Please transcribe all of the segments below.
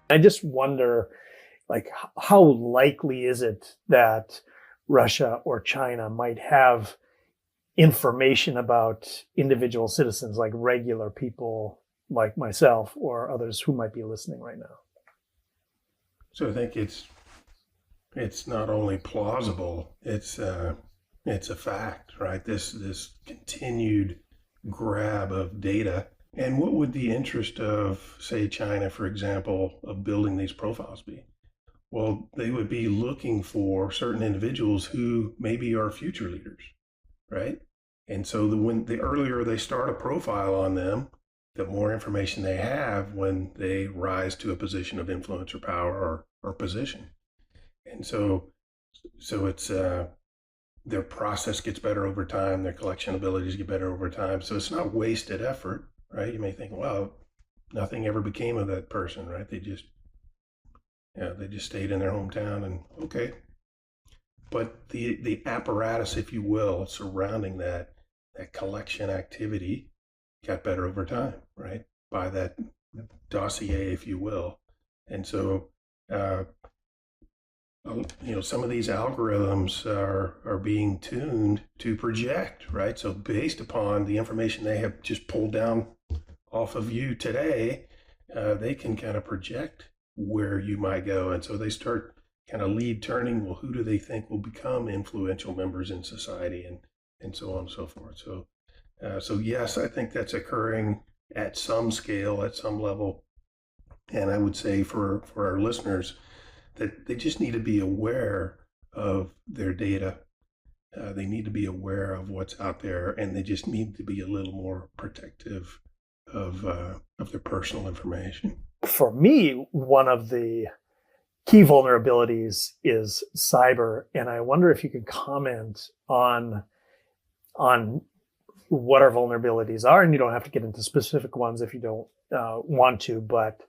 I just wonder, like, how likely is it that Russia or China might have information about individual citizens, like regular people like myself or others who might be listening right now? So I think it's not only plausible, it's a fact, right? This continued grab of data. And what would the interest of, say, China, for example, of building these profiles be? Well, they would be looking for certain individuals who maybe are future leaders, right? And so when the earlier they start a profile on them, the more information they have when they rise to a position of influence or power or position. And so it's their process gets better over time, their collection abilities get better over time. So it's not wasted effort, right? You may think, well, nothing ever became of that person, right? They just stayed in their hometown and okay. But the apparatus, if you will, surrounding that collection activity got better over time, right? By that dossier, if you will. And so some of these algorithms are being tuned to project, right? So based upon the information they have just pulled down off of you today, they can kind of project where you might go. And so they start kind of lead turning. Well, who do they think will become influential members in society, and so on and so forth. So yes, I think that's occurring at some scale, at some level. And I would say for our listeners that they just need to be aware of their data. They need to be aware of what's out there, and they just need to be a little more protective of their personal information. For me, one of the key vulnerabilities is cyber, and I wonder if you could comment on what our vulnerabilities are. And you don't have to get into specific ones if you don't want to, but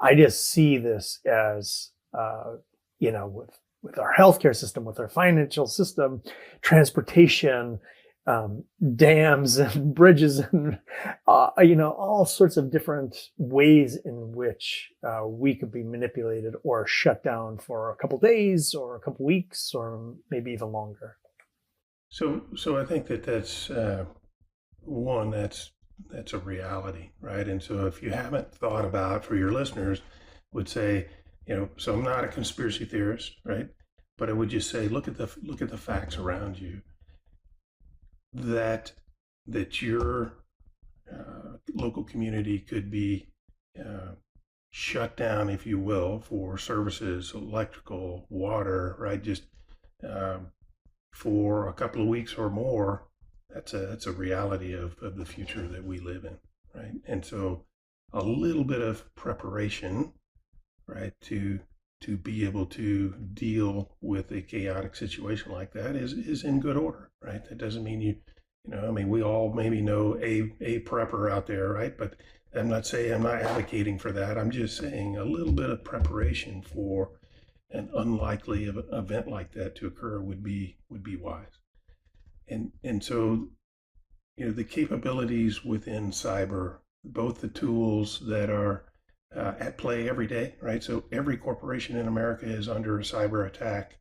I just see this as with our healthcare system, with our financial system, transportation, dams and bridges, and all sorts of different ways in which we could be manipulated or shut down for a couple days or a couple weeks or maybe even longer. So I think that's one that's a reality, right? And so if you haven't thought about, for your listeners, would say, so I'm not a conspiracy theorist, right? But I would just say, look at the facts around you. That your local community could be shut down, if you will, for services, electrical, water, right? Just for a couple of weeks or more. That's a reality of the future that we live in, right? And so a little bit of preparation, right, to be able to deal with a chaotic situation like that is in good order, right? That doesn't mean we all maybe know a prepper out there, right? But I'm not advocating for that. I'm just saying a little bit of preparation for an unlikely event like that to occur would be wise. And so, the capabilities within cyber, both the tools that are at play every day, right? So every corporation in America is under a cyber attack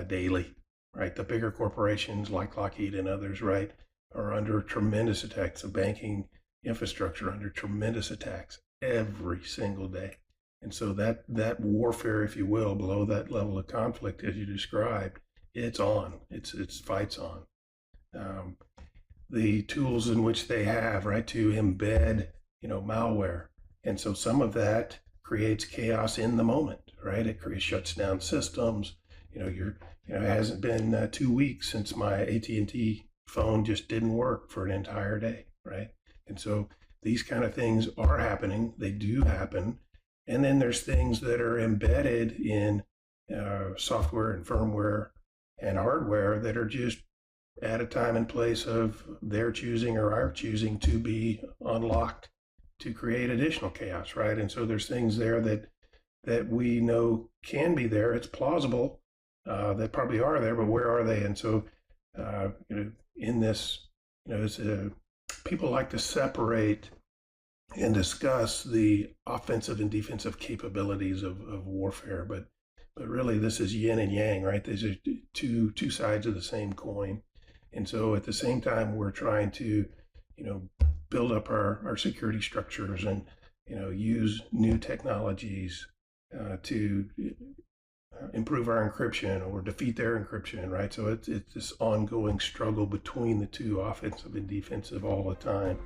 daily, right? The bigger corporations like Lockheed and others, right, are under tremendous attacks. The banking infrastructure under tremendous attacks every single day. And so that warfare, if you will, below that level of conflict, as you described, it's on. It's fights on. The tools in which they have, right, to embed, malware. And so some of that creates chaos in the moment, right? It shuts down systems. It hasn't been 2 weeks since my AT&T phone just didn't work for an entire day, right? And so these kind of things are happening. They do happen. And then there's things that are embedded in software and firmware and hardware that are just at a time and place of their choosing or our choosing to be unlocked to create additional chaos, right? And so there's things there that we know can be there. It's plausible that probably are there, but where are they? And so, in this, people like to separate and discuss the offensive and defensive capabilities of warfare. But really, this is yin and yang, right? These are two sides of the same coin. And so at the same time, we're trying to, build up our security structures and, use new technologies to improve our encryption or defeat their encryption, right? So it's this ongoing struggle between the two, offensive and defensive, all the time.